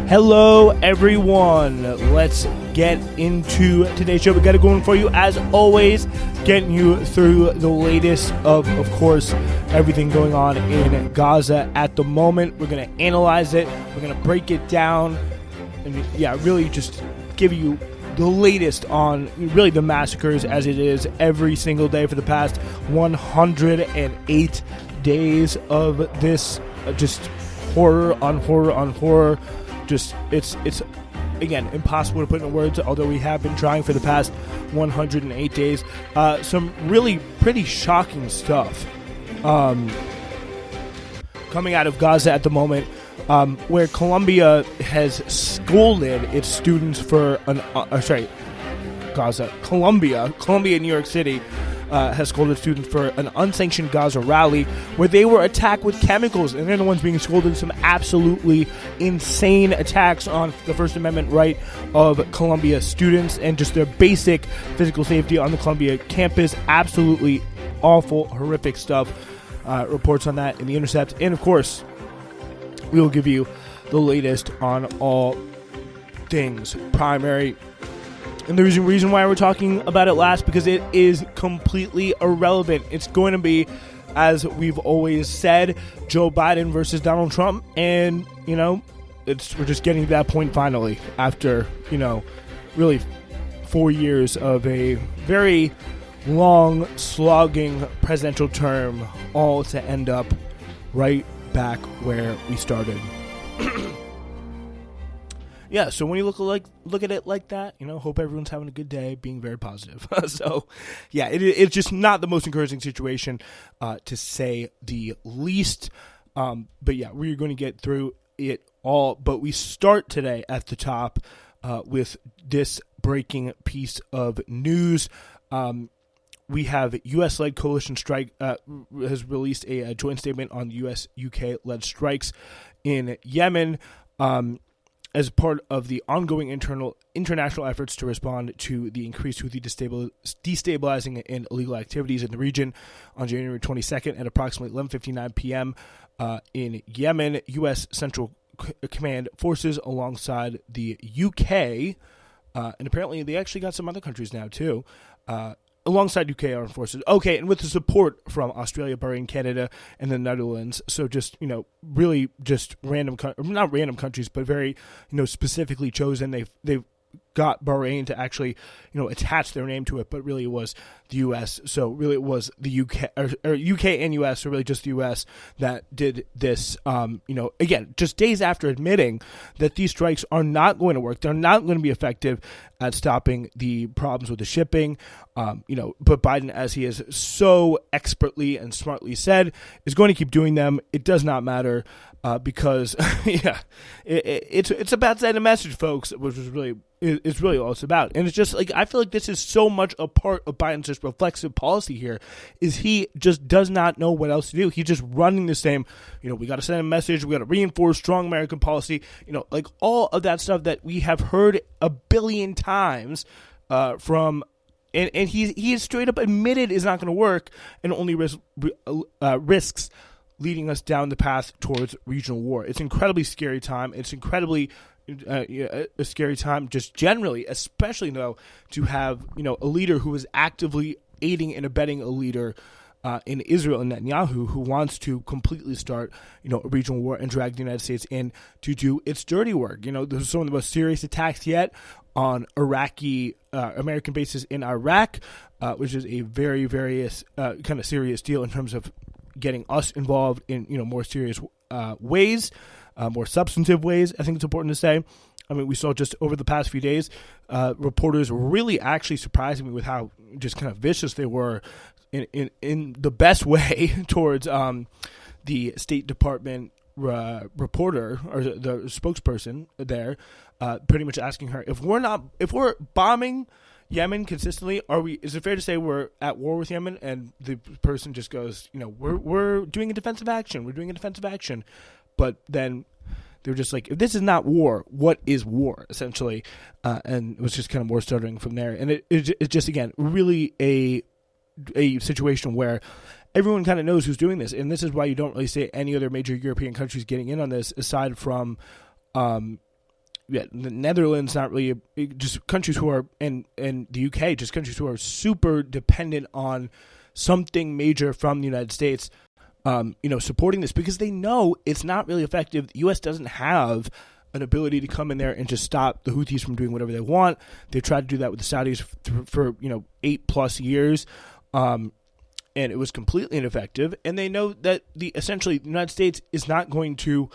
Hello, everyone. Let's get into today's show. We got it going for you, as always, getting you through the latest of course, everything going on in Gaza at the moment. We're going to analyze it. We're going to break it down. And, really just give you the latest on really the massacres as it is every single day for the past 108 days of this just horror on horror on horror. Just it's again impossible to put into words, although we have been trying for the past 108 days. Some really pretty shocking stuff coming out of Gaza at the moment, where Colombia has scolded its students for Colombia in New York City has scolded students for an unsanctioned Gaza rally where they were attacked with chemicals, and they're the ones being scolded. Some absolutely insane attacks on the First Amendment right of Columbia students and just their basic physical safety on the Columbia campus. Absolutely awful, horrific stuff. Reports on that in The Intercept. And of course, we will give you the latest on all things primary. And the reason why we're talking about it last, because it is completely irrelevant. It's going to be, as we've always said, Joe Biden versus Donald Trump. And, we're just getting to that point finally after, really 4 years of a very long, slogging presidential term, all to end up right back where we started. Yeah, so when you look at it like that, hope everyone's having a good day, being very positive. So, yeah, it's just not the most encouraging situation, to say the least. But yeah, we're going to get through it all. But we start today at the top with this breaking piece of news. We have U.S.-led coalition strike has released a joint statement on U.S.-UK-led strikes in Yemen. As part of the ongoing international efforts to respond to the increased Houthi destabilizing and illegal activities in the region. On January 22nd at approximately 11:59 p.m. In Yemen, U.S. Central Command forces alongside the UK, and apparently they actually got some other countries now too, alongside UK armed forces. Okay, and with the support from Australia, Bahrain, Canada, and the Netherlands. So just, really just not random countries, but very, specifically chosen. They've got Bahrain to actually, attach their name to it, but really it was the U.S. So really it was the UK, or UK and U.S., so really just the U.S. that did this, again, just days after admitting that these strikes are not going to work. They're not going to be effective at stopping the problems with the shipping. But Biden, as he has so expertly and smartly said, is going to keep doing them. It does not matter, because, it's about sending a message, folks, which is really all it's about. And it's just I feel like this is so much a part of Biden's just reflexive policy here, is he just does not know what else to do. He's just running the same, we got to send a message, we got to reinforce strong American policy, all of that stuff that we have heard a billion times from. And he is straight up admitted is not going to work, and only risks leading us down the path towards regional war. It's an incredibly scary time. It's incredibly a scary time just generally, especially though to have a leader who is actively aiding and abetting a leader in Israel and Netanyahu, who wants to completely start a regional war and drag the United States in to do its dirty work. This is some of the most serious attacks yet on Iraqi American bases in Iraq, which is a very, very kind of serious deal in terms of getting us involved in more serious ways, more substantive ways. I think it's important to say. I mean, we saw just over the past few days, reporters really actually surprising me with how just kind of vicious they were in the best way towards the State Department reporter or the spokesperson there, pretty much asking her, if we're bombing Yemen consistently, is it fair to say we're at war with Yemen? And the person just goes, we're doing a defensive action. We're doing a defensive action. But then they were just like, if this is not war, what is war, essentially? And it was just kind of more stuttering from there. And it just, again, really a situation where everyone kind of knows who's doing this. And this is why you don't really see any other major European countries getting in on this, aside from the Netherlands, not really, just countries who are, and the UK, just countries who are super dependent on something major from the United States, supporting this because they know it's not really effective. The U.S. doesn't have an ability to come in there and just stop the Houthis from doing whatever they want. They tried to do that with the Saudis for 8+ years, and it was completely ineffective. And they know that essentially the United States is not going to,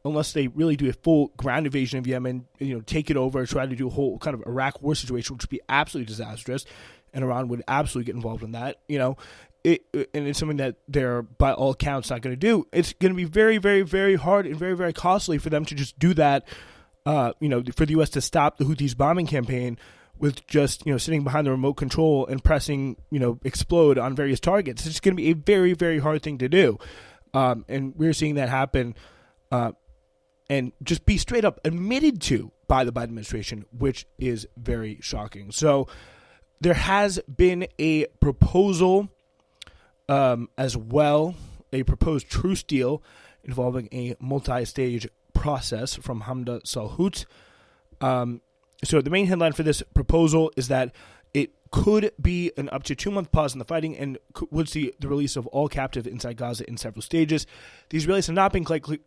unless they really do a full ground invasion of Yemen, take it over, try to do a whole kind of Iraq war situation, which would be absolutely disastrous, and Iran would absolutely get involved in that. And it's something that they're, by all accounts, not going to do. It's going to be very, very, very hard and very, very costly for them to just do that, for the U.S. to stop the Houthis bombing campaign with just, sitting behind the remote control and pressing, explode on various targets. It's going to be a very, very hard thing to do. And we're seeing that happen and just be straight up admitted to by the Biden administration, which is very shocking. So there has been a proposal as well, a proposed truce deal involving a multi-stage process from Hamda Salhout. So the main headline for this proposal is that it could be an up to 2-month pause in the fighting and would see the release of all captives inside Gaza in several stages. The Israelis have not been quite clear,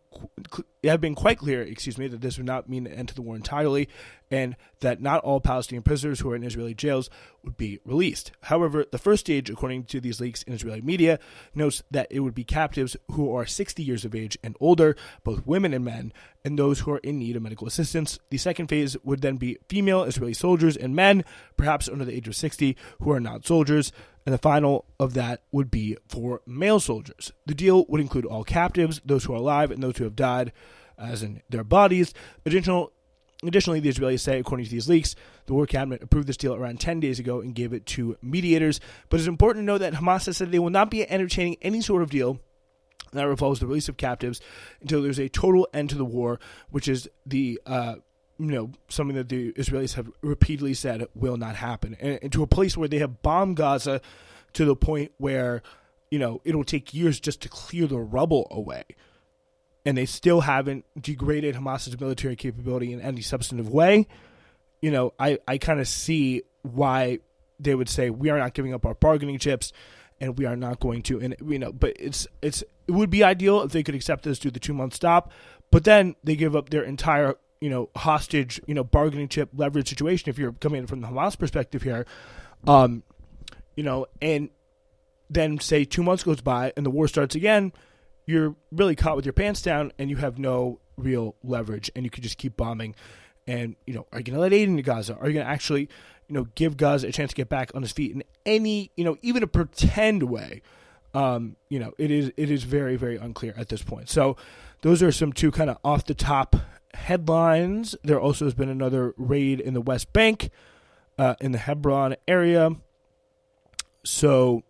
that this would not mean an end to the war entirely, and that not all Palestinian prisoners who are in Israeli jails would be released. However, the first stage, according to these leaks in Israeli media, notes that it would be captives who are 60 years of age and older, both women and men, and those who are in need of medical assistance. The second phase would then be female Israeli soldiers and men, perhaps under the age of 60, who are not soldiers, and the final of that would be for male soldiers. The deal would include all captives, those who are alive and those who have died, as in their bodies. Additionally, the Israelis say, according to these leaks, the War Cabinet approved this deal around 10 days ago and gave it to mediators. But it's important to note that Hamas has said they will not be entertaining any sort of deal that involves the release of captives until there's a total end to the war, which is the something that the Israelis have repeatedly said will not happen. And to a place where they have bombed Gaza to the point where, it'll take years just to clear the rubble away. And they still haven't degraded Hamas's military capability in any substantive way. I kind of see why they would say we are not giving up our bargaining chips, and we are not going to. And but it would be ideal if they could accept this to the 2-month stop. But then they give up their entire hostage bargaining chip leverage situation. If you're coming in from the Hamas perspective here, and then say 2 months goes by and the war starts again, you're really caught with your pants down and you have no real leverage, and you can just keep bombing. And, are you going to let aid into Gaza? Are you going to actually, give Gaza a chance to get back on his feet in any, even a pretend way? It is very, very unclear at this point. So those are some two kind of off the top headlines. There also has been another raid in the West Bank, in the Hebron area. So,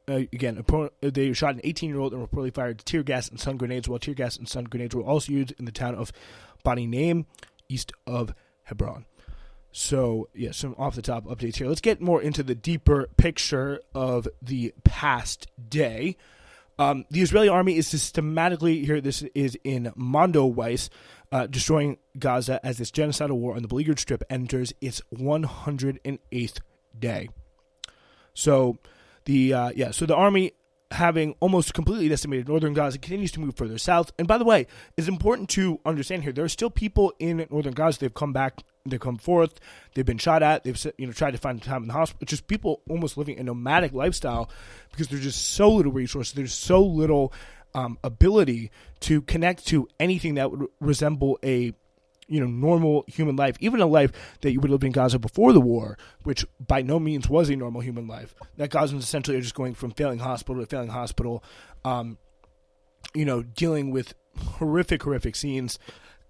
again, they shot an 18-year-old and reportedly fired tear gas and stun grenades, while tear gas and stun grenades were also used in the town of Bani Naim, east of Hebron. So, some off-the-top updates here. Let's get more into the deeper picture of the past day. The Israeli army is systematically, here this is in Mondo Weiss, destroying Gaza as this genocidal war on the beleaguered strip enters its 108th day. So the army, having almost completely decimated northern Gaza, continues to move further south. And by the way, it's important to understand here, there are still people in northern Gaza. They've come back, they've come forth, they've been shot at, they've tried to find time in the hospital. It's just people almost living a nomadic lifestyle because there's just so little resources, there's so little ability to connect to anything that would resemble a normal human life, even a life that you would live in Gaza before the war, which by no means was a normal human life. That Gazans essentially are just going from failing hospital to failing hospital, dealing with horrific scenes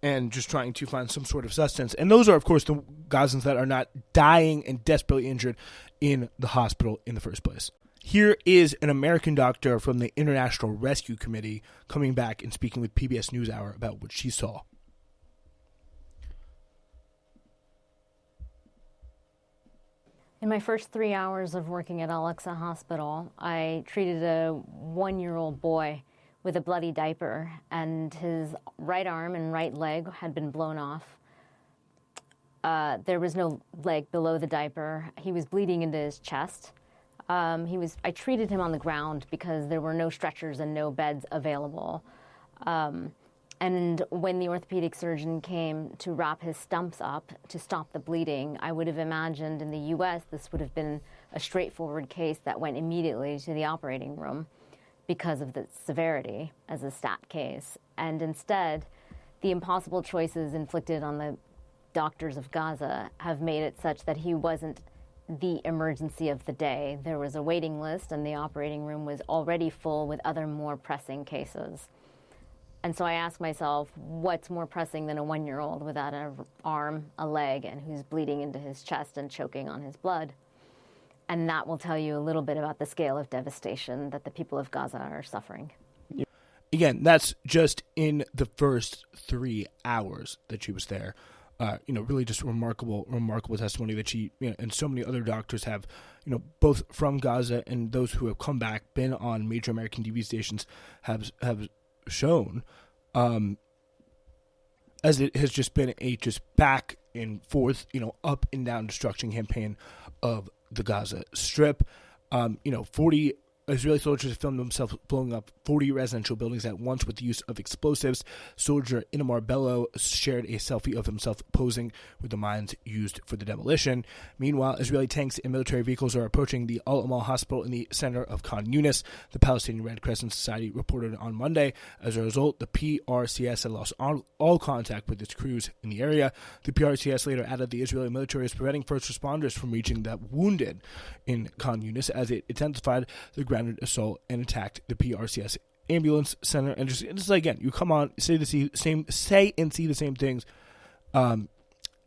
and just trying to find some sort of sustenance. And those are, of course, the Gazans that are not dying and desperately injured in the hospital in the first place. Here is an American doctor from the International Rescue Committee coming back and speaking with PBS NewsHour about what she saw. In my first 3 hours of working at Al-Aqsa Hospital, I treated a 1-year-old boy with a bloody diaper, and his right arm and right leg had been blown off. There was no leg below the diaper. He was bleeding into his chest. I treated him on the ground because there were no stretchers and no beds available. And when the orthopedic surgeon came to wrap his stumps up to stop the bleeding, I would have imagined in the U.S. this would have been a straightforward case that went immediately to the operating room because of the severity as a stat case. And instead, the impossible choices inflicted on the doctors of Gaza have made it such that he wasn't the emergency of the day. There was a waiting list, and the operating room was already full with other more pressing cases. And so I asked myself, what's more pressing than a 1-year-old without an arm, a leg, and who's bleeding into his chest and choking on his blood? And that will tell you a little bit about the scale of devastation that the people of Gaza are suffering. Again, that's just in the first 3 hours that she was there. Really just remarkable testimony that she, and so many other doctors have, both from Gaza and those who have come back, been on major American TV stations, have shown, as it has just been a just back and forth, up and down destruction campaign of the Gaza Strip. 40 Israeli soldiers filmed themselves blowing up 40 residential buildings at once with the use of explosives. Soldier Inamar Bello shared a selfie of himself posing with the mines used for the demolition. Meanwhile, Israeli tanks and military vehicles are approaching the Al-Amal hospital in the center of Khan Yunis. The Palestinian Red Crescent Society reported on Monday. As a result, the PRCS had lost all contact with its crews in the area. The PRCS later added the Israeli military is preventing first responders from reaching the wounded in Khan Yunis as it intensified the grounded assault and attacked the PRCS ambulance center. And just again, you come on, say and see the same things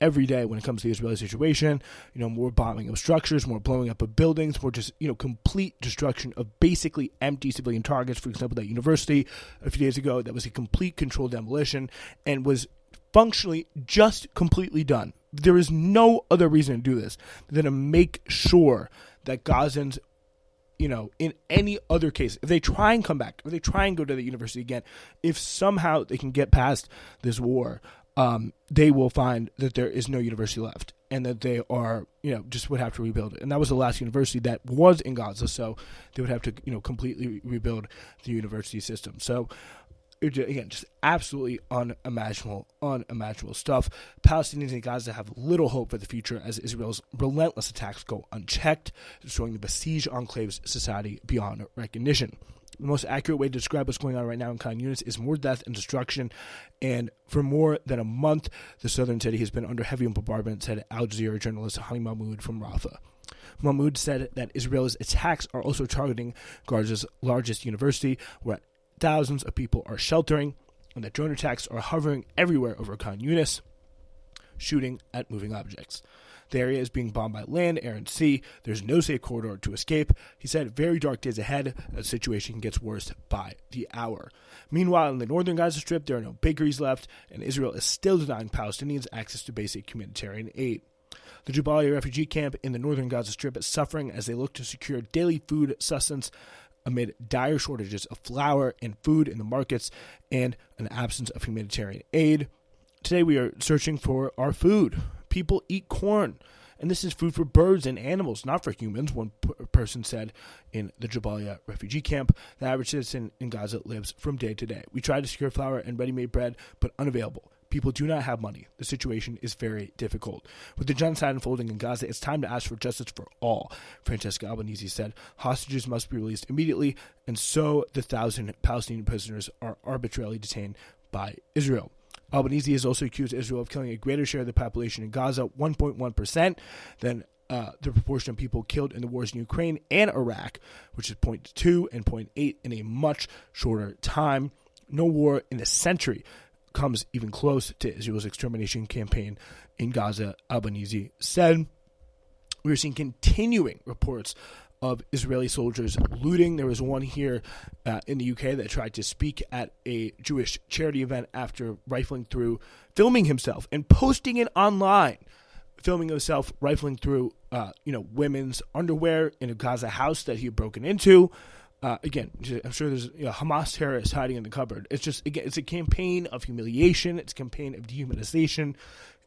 every day when it comes to the Israeli situation. More bombing of structures, more blowing up of buildings, more just complete destruction of basically empty civilian targets. For example, that university a few days ago, that was a complete controlled demolition and was functionally just completely done. There is no other reason to do this than to make sure that Gazans, in any other case, if they try and come back, if they try and go to the university again, if somehow they can get past this war, they will find that there is no university left and that they are, just would have to rebuild it. And that was the last university that was in Gaza, so they would have to, completely rebuild the university system. So, again, just absolutely unimaginable stuff. Palestinians in Gaza have little hope for the future as Israel's relentless attacks go unchecked, destroying the besieged enclave's society beyond recognition. The most accurate way to describe what's going on right now in Khan Yunis is more death and destruction. And for more than a month, the southern city has been under heavy bombardment, said Al Jazeera journalist Hani Mahmoud from Rafah. Mahmoud said that Israel's attacks are also targeting Gaza's largest university, where thousands of people are sheltering, and that drone attacks are hovering everywhere over Khan Yunis, shooting at moving objects. The area is being bombed by land, air, and sea. There's no safe corridor to escape. He said very dark days ahead. The situation gets worse by the hour. Meanwhile, in the northern Gaza Strip, there are no bakeries left, and Israel is still denying Palestinians access to basic humanitarian aid. The Jabalia refugee camp in the northern Gaza Strip is suffering as they look to secure daily food sustenance amid dire shortages of flour and food in the markets and an absence of humanitarian aid. Today we are searching for our food. People eat corn, and this is food for birds and animals, not for humans, one person said in the Jabalia refugee camp. The average citizen in Gaza lives from day to day. We tried to secure flour and ready-made bread, but unavailable. People do not have money. The situation is very difficult. With the genocide unfolding in Gaza, it's time to ask for justice for all, Francesca Albanese said. Hostages must be released immediately, and so the 1,000 Palestinian prisoners are arbitrarily detained by Israel. Albanese has also accused Israel of killing a greater share of the population in Gaza, 1.1%, than the proportion of people killed in the wars in Ukraine and Iraq, which is 0.2 and 0.8 in a much shorter time. No war in a century comes even close to Israel's extermination campaign in Gaza, Albanese said. We are seeing continuing reports of Israeli soldiers looting. There was one here in the UK that tried to speak at a Jewish charity event after filming himself and posting it online, filming himself rifling through, women's underwear in a Gaza house that he had broken into. Again, I'm sure there's Hamas terrorists hiding in the cupboard. It's just, again, it's a campaign of humiliation. It's a campaign of dehumanization.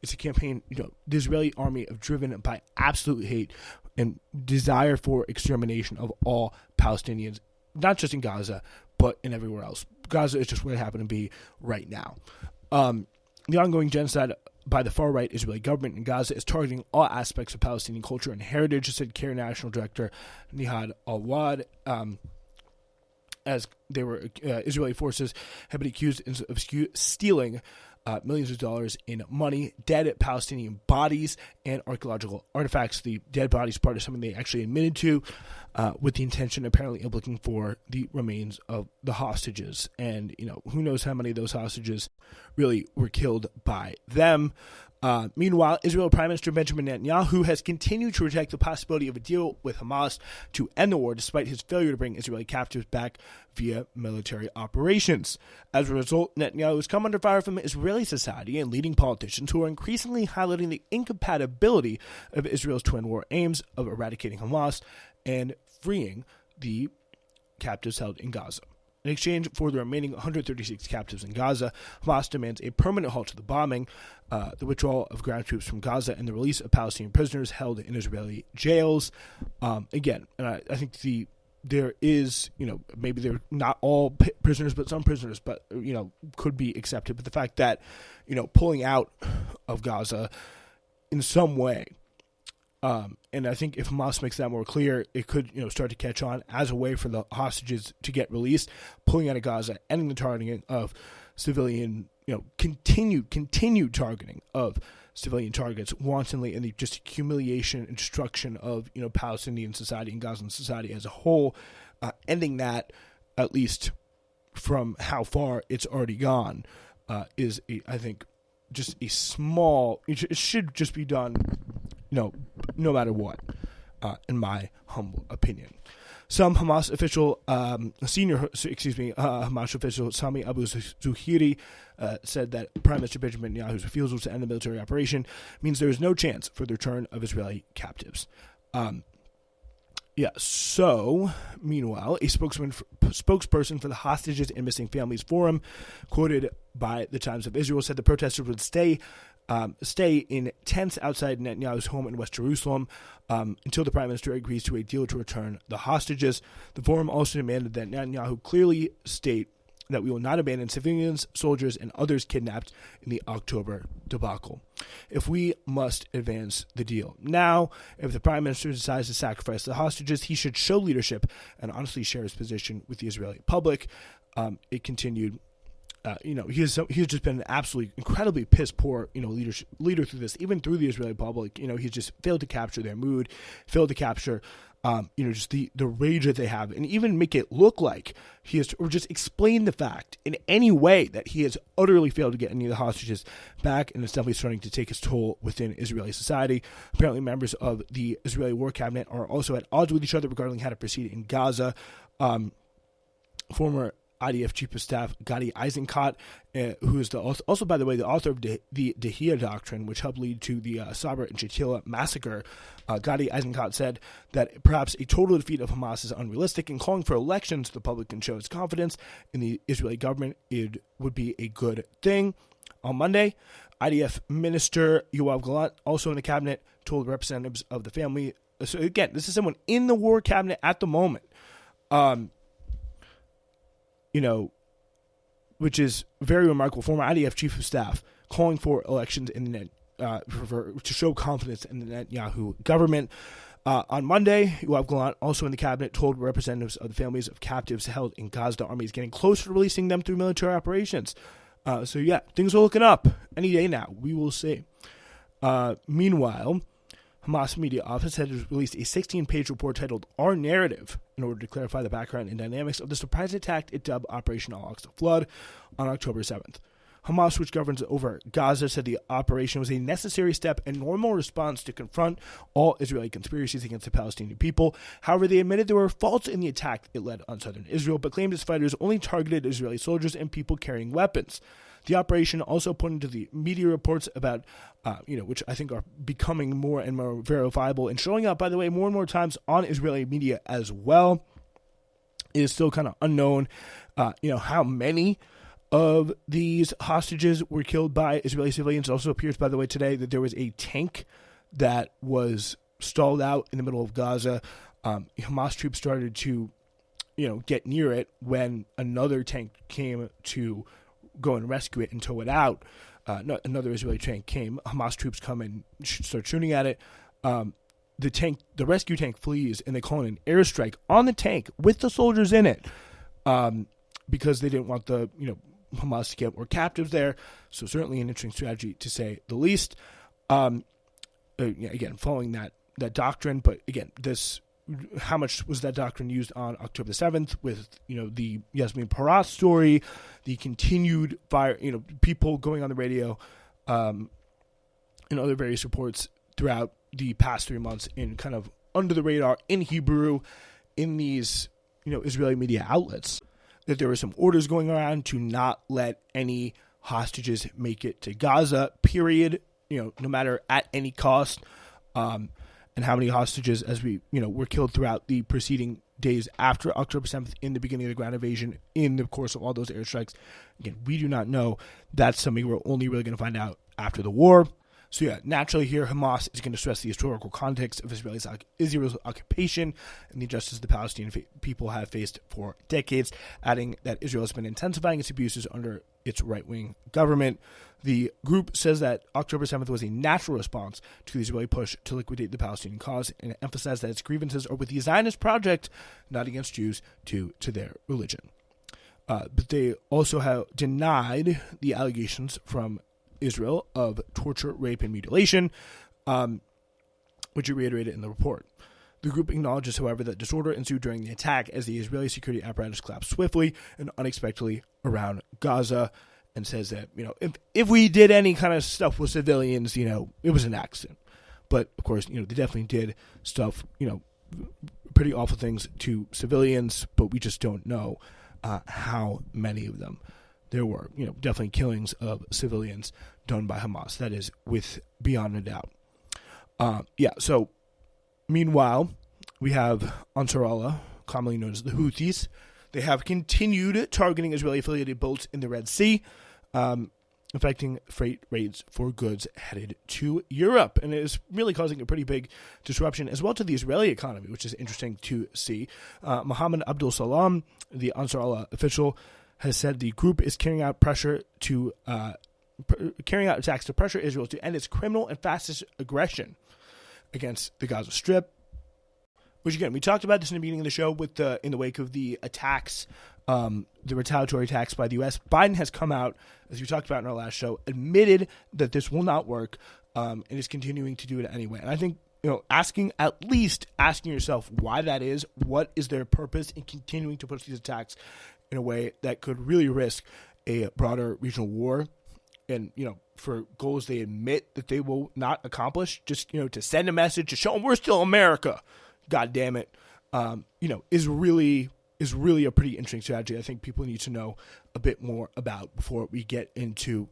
It's a campaign, the Israeli army of driven by absolute hate and desire for extermination of all Palestinians, not just in Gaza, but in everywhere else. Gaza is just where it happened to be right now. The ongoing genocide by the far-right Israeli government in Gaza is targeting all aspects of Palestinian culture and heritage, said CARE National Director Nihad Al-Wad, as they were Israeli forces have been accused of stealing millions of dollars in money, dead Palestinian bodies, and archaeological artifacts. The dead bodies part is something they actually admitted to, with the intention apparently of looking for the remains of the hostages. And, who knows how many of those hostages really were killed by them. Meanwhile, Israel Prime Minister Benjamin Netanyahu has continued to reject the possibility of a deal with Hamas to end the war, despite his failure to bring Israeli captives back via military operations. As a result, Netanyahu has come under fire from Israeli society and leading politicians who are increasingly highlighting the incompatibility of Israel's twin war aims of eradicating Hamas and freeing the captives held in Gaza. In exchange for the remaining 136 captives in Gaza, Hamas demands a permanent halt to the bombing, the withdrawal of ground troops from Gaza, and the release of Palestinian prisoners held in Israeli jails. Again, and I think there is, maybe they're not all prisoners, but some prisoners, but, could be accepted. But the fact that, pulling out of Gaza in some way, and I think if Hamas makes that more clear, it could, start to catch on as a way for the hostages to get released, pulling out of Gaza, ending the targeting of civilian, continued targeting of civilian targets wantonly, and the just humiliation and destruction of, Palestinian society and Gazan society as a whole, ending that, at least from how far it's already gone, is, I think, just a small, it should just be done, no matter what, in my humble opinion. Some Hamas official, Hamas official Sami Abu Zuhiri said that Prime Minister Benjamin Netanyahu's refusal to end the military operation means there is no chance for the return of Israeli captives. So, meanwhile, a spokesperson for the Hostages and Missing Families Forum, quoted by the Times of Israel, said the protesters would stay in tents outside Netanyahu's home in West Jerusalem until the Prime Minister agrees to a deal to return the hostages. The forum also demanded that Netanyahu clearly state that we will not abandon civilians, soldiers, and others kidnapped in the October debacle. If we must advance the deal now, if the Prime Minister decides to sacrifice the hostages, he should show leadership and honestly share his position with the Israeli public. It continued. He's just been an absolutely incredibly piss poor, leader through this, even through the Israeli public. He's just failed to capture their mood, failed to capture, just the rage that they have, and even make it look like he has, or just explain the fact in any way that he has utterly failed to get any of the hostages back, and it's definitely starting to take its toll within Israeli society. Apparently, members of the Israeli war cabinet are also at odds with each other regarding how to proceed in Gaza. Former IDF Chief of Staff Gadi Eisenkot, who is also, by the way, the author of the Dahia Doctrine, which helped lead to the Sabra and Shatila massacre, Gadi Eisenkot said that perhaps a total defeat of Hamas is unrealistic, and calling for elections so the public can show its confidence in the Israeli government would be a good thing. On Monday, IDF Minister Yoav Gallant, also in the cabinet, told representatives of the family. So again, this is someone in the war cabinet at the moment. Which is very remarkable. Former IDF Chief of Staff calling for elections to show confidence in the Netanyahu government. On Monday, Yoav Gallant, also in the cabinet, told representatives of the families of captives held in Gaza the army is getting closer to releasing them through military operations. Things are looking up. Any day now, we will see. Meanwhile, Hamas Media Office has released a 16-page report titled Our Narrative in order to clarify the background and dynamics of the surprise attack it dubbed Operation Al-Aqsa Flood on October 7th. Hamas, which governs over Gaza, said the operation was a necessary step and normal response to confront all Israeli conspiracies against the Palestinian people. However, they admitted there were faults in the attack it led on southern Israel, but claimed its fighters only targeted Israeli soldiers and people carrying weapons. The operation also pointed to the media reports about, which I think are becoming more and more verifiable and showing up, by the way, more and more times on Israeli media as well. It is still kind of unknown, how many of these hostages were killed by Israeli civilians. It also appears, by the way, today that there was a tank that was stalled out in the middle of Gaza. Hamas troops started to, get near it when another tank came to go and rescue it and tow it out. Another Israeli tank came. Hamas troops come and start shooting at it. The rescue tank flees, and they call in an airstrike on the tank with the soldiers in it, because they didn't want the Hamas to get more captives there. So certainly an interesting strategy, to say the least. Again, following that doctrine, but again, how much was that doctrine used on October the 7th with, the Yasmin Paras story, the continued fire, people going on the radio, and other various reports throughout the past 3 months in kind of under the radar in Hebrew in these, Israeli media outlets, that there were some orders going around to not let any hostages make it to Gaza, period, no matter at any cost. And how many hostages, as we, were killed throughout the preceding days after October 7th in the beginning of the ground invasion in the course of all those airstrikes. Again, we do not know. That's something we're only really going to find out after the war. So yeah, naturally here, Hamas is going to stress the historical context of Israel's occupation and the injustice the Palestinian people have faced for decades, adding that Israel has been intensifying its abuses under its right-wing government. The group says that October 7th was a natural response to the Israeli push to liquidate the Palestinian cause, and emphasized that its grievances are with the Zionist project, not against Jews, due to their religion. But they also have denied the allegations from Israel of torture, rape, and mutilation, which it reiterated in the report. The group acknowledges, however, that disorder ensued during the attack as the Israeli security apparatus collapsed swiftly and unexpectedly around Gaza, and says that, if we did any kind of stuff with civilians, it was an accident. But, of course, they definitely did stuff, pretty awful things to civilians, but we just don't know how many of them there were. Definitely killings of civilians done by Hamas. That is beyond a doubt. So meanwhile, we have Ansar Allah, commonly known as the Houthis. They have continued targeting Israeli-affiliated boats in the Red Sea, affecting freight rates for goods headed to Europe. And it is really causing a pretty big disruption as well to the Israeli economy, which is interesting to see. Mohammed Abdul Salam, the Ansar Allah official, has said the group is carrying out attacks to pressure Israel to end its criminal and fascist aggression against the Gaza Strip. Which, again, we talked about this in the beginning of the show in the wake of the attacks, the retaliatory attacks by the U.S. Biden has come out, as we talked about in our last show, admitted that this will not work, and is continuing to do it anyway. And I think, asking yourself why that is, what is their purpose in continuing to push these attacks in a way that could really risk a broader regional war, and, for goals they admit that they will not accomplish, just, to send a message to show them we're still America. God damn it, is really a pretty interesting strategy. I think people need to know a bit more about before we get into,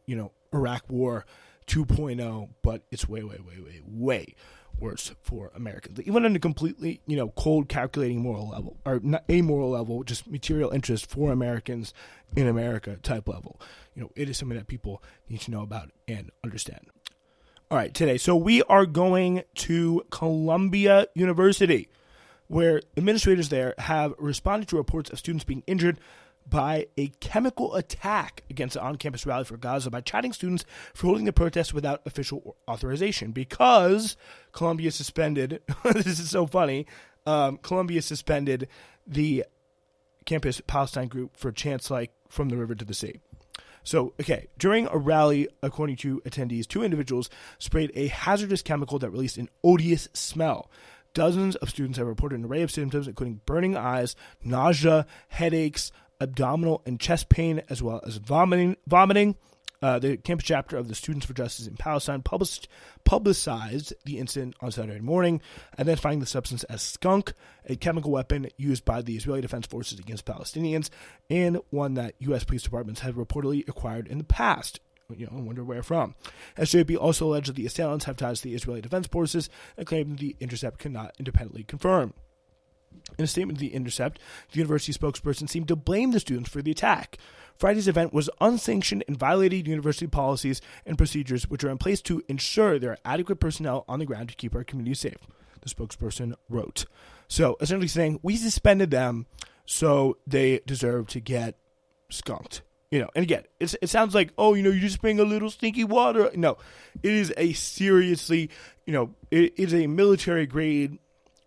Iraq War 2.0, but it's way, way, way, way, way worse for Americans. Even on a completely, cold, calculating moral level, or not amoral level, just material interest for Americans in America type level. It is something that people need to know about and understand. All right, today. So we are going to Columbia University, where administrators there have responded to reports of students being injured by a chemical attack against an on-campus rally for Gaza by chiding students for holding the protest without official authorization, because Columbia suspended, this is so funny, Columbia suspended the campus Palestine group for chants like "From the River to the Sea." So, during a rally, according to attendees, 2 individuals sprayed a hazardous chemical that released an odious smell. Dozens of students have reported an array of symptoms, including burning eyes, nausea, headaches, abdominal and chest pain, as well as vomiting. The campus chapter of the Students for Justice in Palestine publicized the incident on Saturday morning, identifying the substance as skunk, a chemical weapon used by the Israeli Defense Forces against Palestinians, and one that U.S. police departments have reportedly acquired in the past. I wonder where from. SJP also alleged that the assailants have ties to the Israeli Defense Forces and claimed that the Intercept cannot independently confirm. In a statement to The Intercept, the university spokesperson seemed to blame the students for the attack. Friday's event was unsanctioned and violated university policies and procedures which are in place to ensure there are adequate personnel on the ground to keep our community safe, the spokesperson wrote. So essentially saying, we suspended them, so they deserve to get skunked. And again, it sounds like, you're just bringing a little stinky water. No, it is a seriously, it is a military grade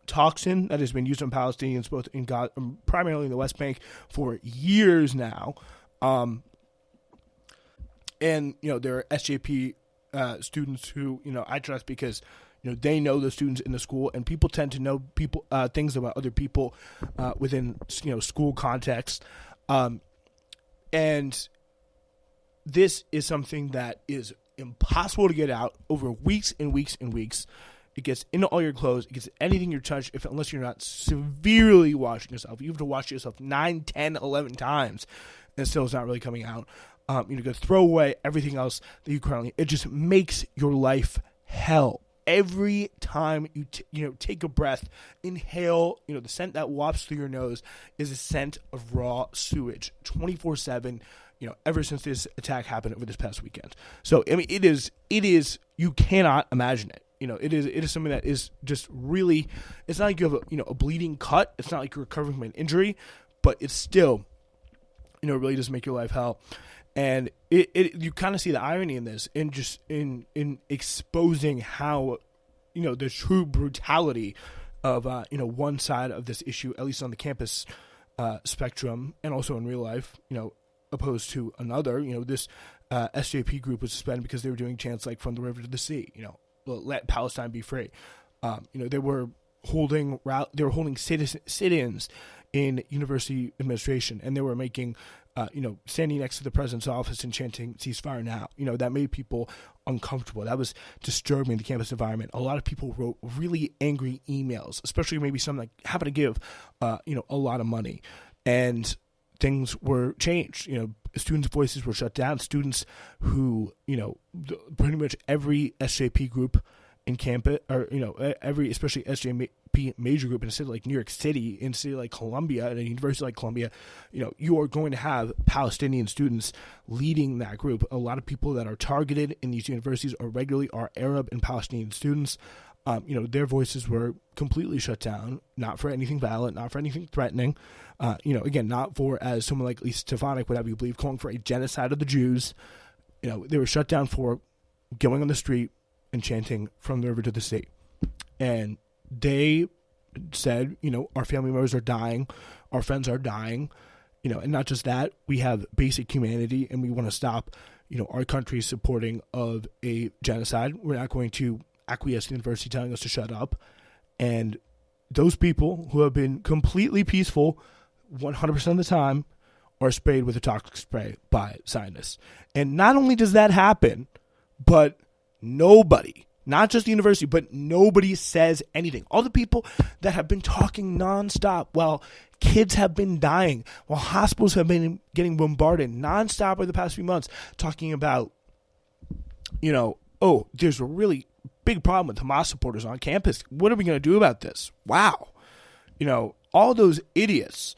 toxin that has been used on Palestinians, both in Gaza, primarily in the West Bank, for years now. And, there are SJP students who, I trust because, they know the students in the school, and people tend to know things about other people within, school context. And this is something that is impossible to get out over weeks and weeks and weeks. It gets into all your clothes. It gets anything you touch, unless you're not severely washing yourself. You have to wash yourself 9, 10, 11 times, and still it's not really coming out. You're going to throw away everything else that you currently. It just makes your life hell. Every time you take a breath, inhale, the scent that wafts through your nose is a scent of raw sewage 24/7, ever since this attack happened over this past weekend. So, it is, you cannot imagine it. It is something that is just really, it's not like you have a bleeding cut. It's not like you're recovering from an injury, but it's still, really does make your life hell. And you kind of see the irony in this, in exposing how, the true brutality of, one side of this issue, at least on the campus spectrum, and also in real life, opposed to another. This SJP group was suspended because they were doing chants like "From the river to the sea," let Palestine be free. They were holding sit-ins in university administration, and they were making, standing next to the president's office and chanting "ceasefire now." That made people uncomfortable. That was disturbing the campus environment. A lot of people wrote really angry emails, especially maybe some that happen to give, a lot of money, and things were changed. Students' voices were shut down. Students who, pretty much every SJP group in campus, or, especially SJP major group in a city like New York City, in a city like Columbia, and a university like Columbia, you are going to have Palestinian students leading that group. A lot of people that are targeted in these universities regularly are Arab and Palestinian students. Their voices were completely shut down, not for anything violent, not for anything threatening. Again, not for, as someone like Lisa Stefanik would have you believe, calling for a genocide of the Jews. They were shut down for going on the street and chanting "From the river to the sea." And they said, our family members are dying, our friends are dying, and not just that, we have basic humanity, and we want to stop, our country's supporting of a genocide. We're not going to acquiesce to the university telling us to shut up. And those people who have been completely peaceful 100% of the time are sprayed with a toxic spray by scientists. And not only does that happen, but nobody, not just the university, but nobody says anything. All the people that have been talking nonstop while kids have been dying, while hospitals have been getting bombarded nonstop over the past few months, talking about, there's a really big problem with Hamas supporters on campus. What are we going to do about this? Wow. All those idiots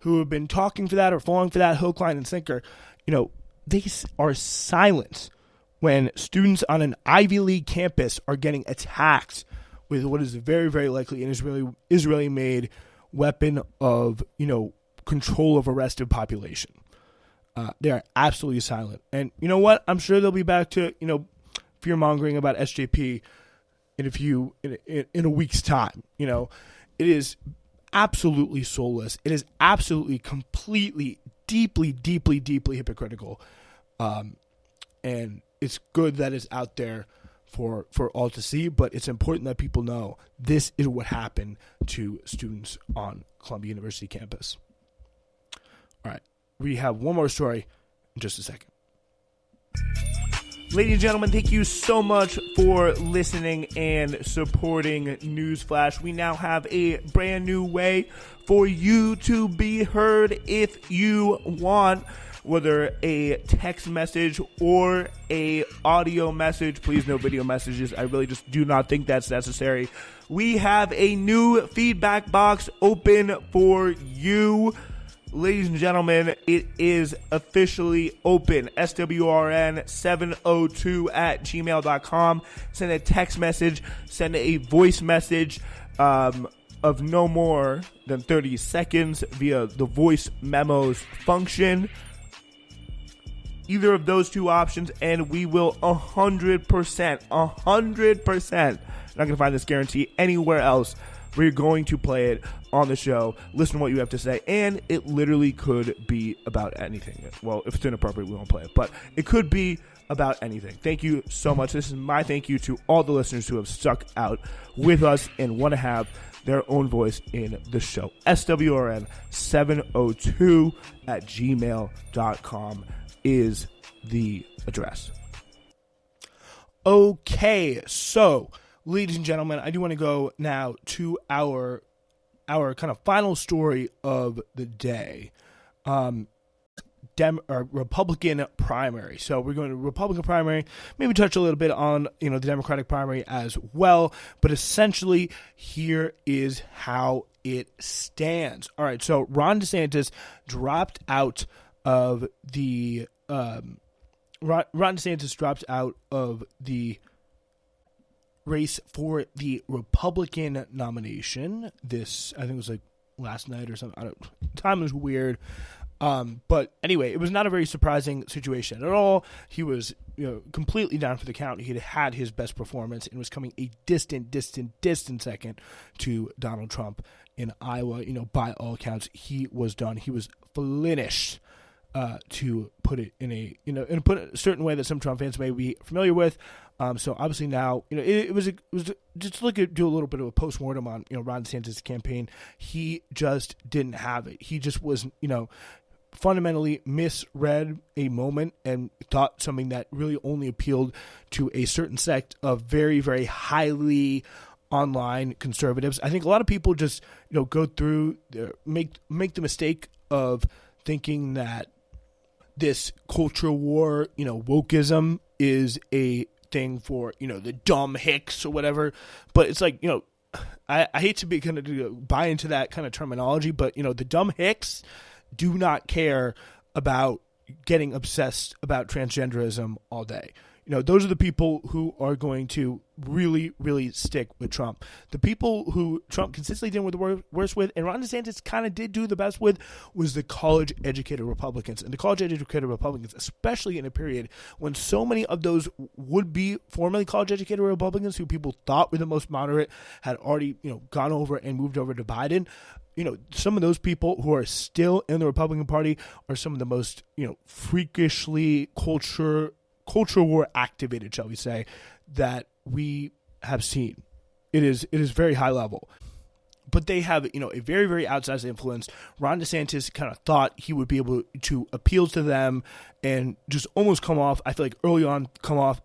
who have been talking for that or falling for that hook, line, and sinker, they are silent when students on an Ivy League campus are getting attacked with what is very, very likely an Israeli-made weapon of, control of arrested population. They are absolutely silent. And you know what? I'm sure they'll be back to, fear-mongering about SJP in a week's time. It is absolutely soulless. It is absolutely, completely, deeply, deeply, deeply hypocritical. And it's good that it's out there for all to see, but it's important that people know this is what happened to students on Columbia University campus. All right, we have one more story in just a second. Ladies and gentlemen, thank you so much for listening and supporting Newsflash. We now have a brand new way for you to be heard if you want, whether a text message or a audio message. Please, no video messages. I really just do not think that's necessary. We have a new feedback box open for you. Ladies and gentlemen, it is officially open. SWRN702@gmail.com. Send a text message, send a voice message of no more than 30 seconds via the voice memos function. Either of those two options, and we will 100%, not going to find this guarantee anywhere else. We're going to play it on the show, listen to what you have to say, and it literally could be about anything. Well, if it's inappropriate, we won't play it, but it could be about anything. Thank you so much. This is my thank you to all the listeners who have stuck out with us and want to have their own voice in the show. SWRN702@gmail.com is the address. Okay, so ladies and gentlemen, I do want to go now to our kind of final story of the day, Republican primary. So we're going to Republican primary, maybe touch a little bit on the Democratic primary as well, but essentially here is how it stands. All right, so Ron DeSantis dropped out of the race for the Republican nomination. This, I think, was like last night or something. Time was weird. But anyway, it was not a very surprising situation at all. He was completely down for the count. He had his best performance and was coming a distant second to Donald Trump in Iowa. By all accounts, he was done. He was finished. To put it in a certain way that some Trump fans may be familiar with. So obviously now, it was just do a little bit of a postmortem on, Ron DeSantis' campaign. He just didn't have it. He just was, fundamentally misread a moment and thought something that really only appealed to a certain sect of very, very highly online conservatives. I think a lot of people just, go through, make the mistake of thinking that this culture war, wokeism is a thing for, the dumb hicks or whatever. But it's like, I hate to be kind of buy into that kind of terminology, but, the dumb hicks do not care about getting obsessed about transgenderism all day. Those are the people who are going to really, really stick with Trump. The people who Trump consistently did the worst with, and Ron DeSantis kind of did do the best with, was the college-educated Republicans. And the college-educated Republicans, especially in a period when so many of those would-be formerly college-educated Republicans who people thought were the most moderate had already, gone over and moved over to Biden. Some of those people who are still in the Republican Party are some of the most, freakishly culture war activated, shall we say, that we have seen. It is very high level. But they have, a very, very outsized influence. Ron DeSantis kind of thought he would be able to appeal to them and just almost come off, I feel like early on,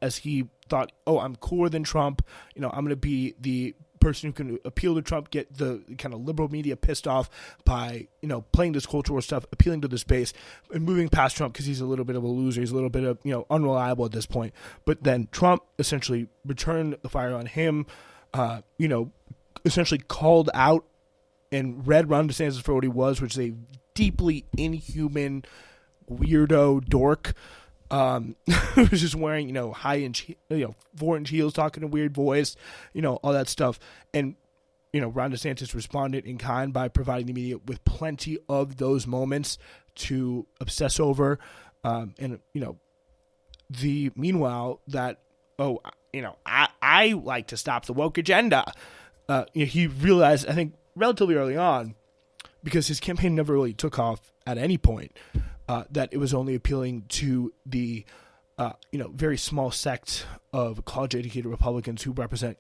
as he thought, oh, I'm cooler than Trump. I'm going to be the person who can appeal to Trump, get the kind of liberal media pissed off by, playing this cultural stuff, appealing to this base, and moving past Trump because he's a little bit of a loser. He's a little bit of, unreliable at this point. But then Trump essentially returned the fire on him, essentially called out and read Ron DeSantis for what he was, which is a deeply inhuman, weirdo dork. Who was just wearing, high-inch, 4-inch heels, talking in a weird voice, all that stuff. And, Ron DeSantis responded in kind by providing the media with plenty of those moments to obsess over. Meanwhile, that, I like to stop the woke agenda. He realized, I think, relatively early on, because his campaign never really took off at any point, that it was only appealing to the, very small sect of college-educated Republicans who represent,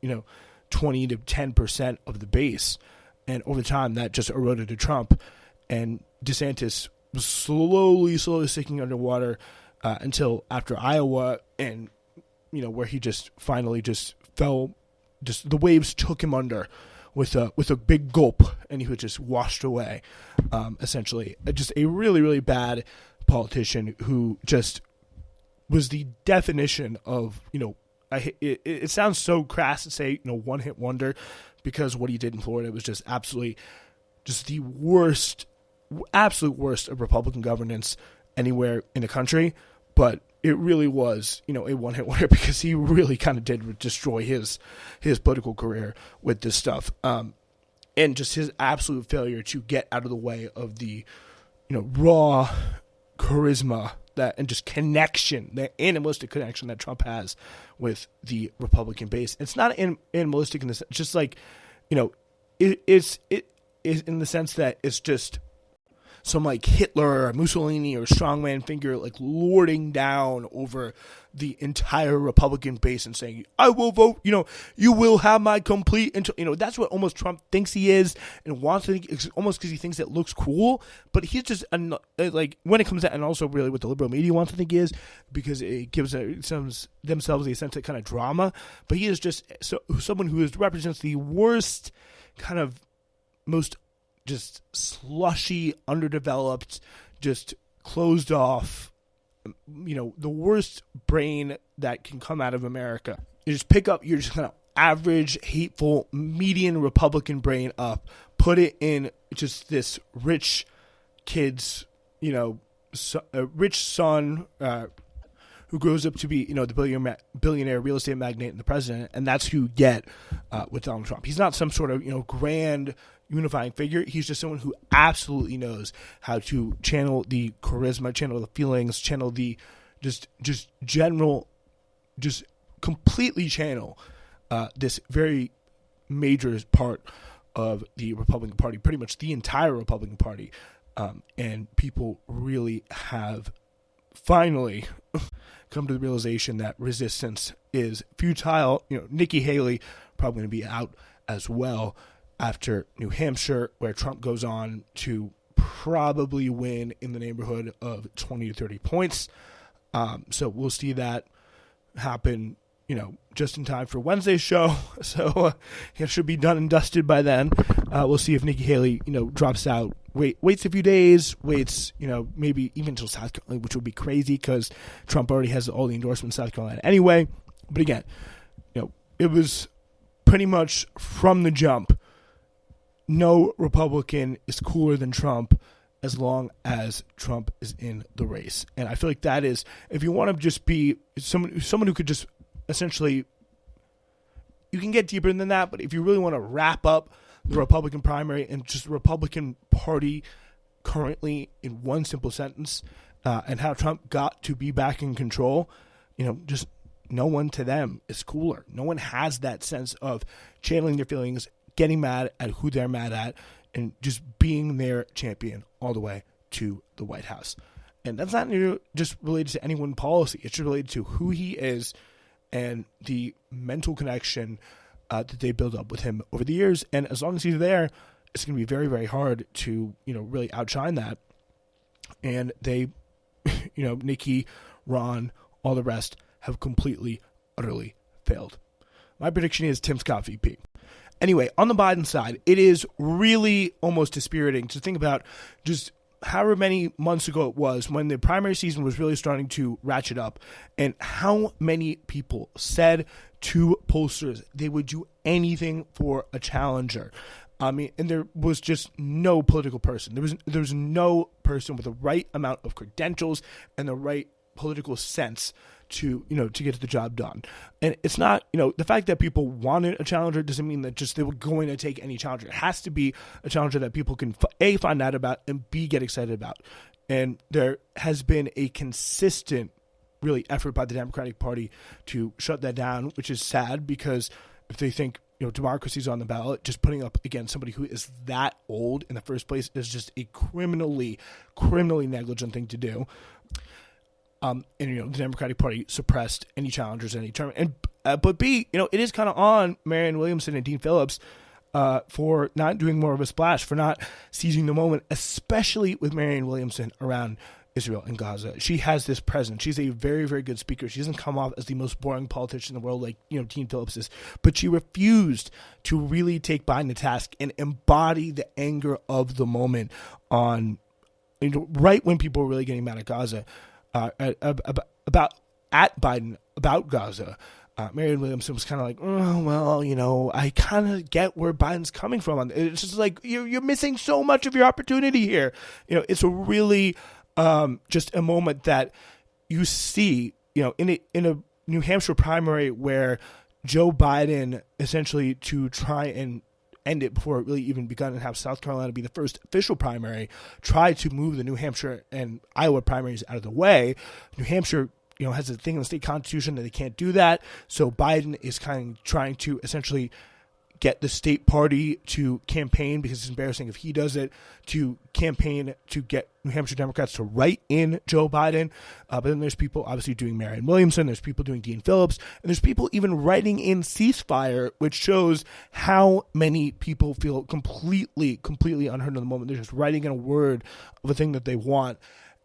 20 to 10% of the base. And over time, that just eroded to Trump. And DeSantis was slowly sinking underwater until after Iowa, and, where he just finally just fell, just the waves took him under with a big gulp, and he was just washed away, essentially. Just a really, really bad politician who just was the definition of, it sounds so crass to say, one-hit wonder, because what he did in Florida was just absolutely just the worst absolute worst of Republican governance anywhere in the country, but it really was, a one-hit wonder because he really kind of did destroy his political career with this stuff. And just his absolute failure to get out of the way of the, raw charisma and just connection, the animalistic connection that Trump has with the Republican base. It's not animalistic in this, just like, it is in the sense that it's just some like Hitler or Mussolini or strongman figure like lording down over the entire Republican base and saying, I will vote, you will have my complete, that's what almost Trump thinks he is and wants to think, almost because he thinks it looks cool, but he's just like, when it comes to, and also really what the liberal media wants to think he is, because it gives themselves a sense of kind of drama, but he is just someone who represents the worst kind of most just slushy, underdeveloped, just closed off, the worst brain that can come out of America. You just pick up your just kind of average, hateful, median Republican brain up, put it in just this rich kid's, a rich son who grows up to be, the billionaire real estate magnate and the president, and that's who you get with Donald Trump. He's not some sort of, grand unifying figure. He's just someone who absolutely knows how to channel the charisma, channel the feelings, channel the just general, just completely channel this very major part of the Republican Party, pretty much the entire Republican Party. And people really have finally come to the realization that resistance is futile. Nikki Haley probably going to be out as well after New Hampshire, where Trump goes on to probably win in the neighborhood of 20 to 30 points. So we'll see that happen, just in time for Wednesday's show. So it should be done and dusted by then. We'll see if Nikki Haley, drops out, waits a few days, maybe even until South Carolina, which would be crazy because Trump already has all the endorsements in South Carolina anyway. But again, it was pretty much from the jump, no Republican is cooler than Trump as long as Trump is in the race. And I feel like that is, if you want to just be someone who could just essentially, you can get deeper than that, but if you really want to wrap up the Republican primary and just the Republican Party currently in one simple sentence, and how Trump got to be back in control, just no one to them is cooler. No one has that sense of channeling their feelings, getting mad at who they're mad at, and just being their champion all the way to the White House. And that's not just related to any one policy. It's related to who he is and the mental connection that they build up with him over the years. And as long as he's there, it's going to be very, very hard to, really outshine that. And they, Nikki, Ron, all the rest have completely, utterly failed. My prediction is Tim Scott VP. Anyway, on the Biden side, it is really almost dispiriting to think about just however many months ago it was when the primary season was really starting to ratchet up, and how many people said to pollsters they would do anything for a challenger. And there was just no political person. There was no person with the right amount of credentials and the right political sense to get the job done. And it's not, the fact that people wanted a challenger doesn't mean that just they were going to take any challenger. It has to be a challenger that people can A, find out about, and B, get excited about. And there has been a consistent really effort by the Democratic Party to shut that down, which is sad, because if they think democracy's on the ballot, just putting up against somebody who is that old in the first place is just a criminally negligent thing to do. And the Democratic Party suppressed any challengers in any term. And but B, it is kind of on Marianne Williamson and Dean Phillips for not doing more of a splash, for not seizing the moment, especially with Marianne Williamson around Israel and Gaza. She has this presence. She's a very, very good speaker. She doesn't come off as the most boring politician in the world like, Dean Phillips is, but she refused to really take Biden to task and embody the anger of the moment on, right when people were really getting mad at Gaza, about Biden, about Gaza, Marianne Williamson was kind of like, oh, well, I kind of get where Biden's coming from. It's just like, you're missing so much of your opportunity here. It's a really just a moment that you see, in a New Hampshire primary where Joe Biden, essentially to try and end it before it really even begun and have South Carolina be the first official primary, tried to move the New Hampshire and Iowa primaries out of the way. New Hampshire has a thing in the state constitution that they can't do that. So Biden is kind of trying to essentially get the state party to campaign, because it's embarrassing if he does it, to campaign to get New Hampshire Democrats to write in Joe Biden. But then there's people obviously doing Marianne Williamson, there's people doing Dean Phillips, and there's people even writing in ceasefire, which shows how many people feel completely unheard in the moment. They're just writing in a word of a thing that they want.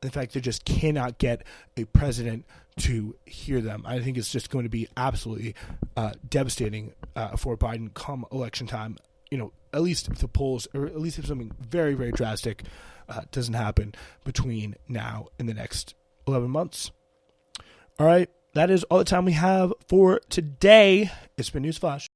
In fact, they just cannot get a president to hear them. I think it's just going to be absolutely devastating for Biden come election time. At least if the polls, or at least if something very, very drastic doesn't happen between now and the next 11 months. All right, that is all the time we have for today. It's been Newsflash.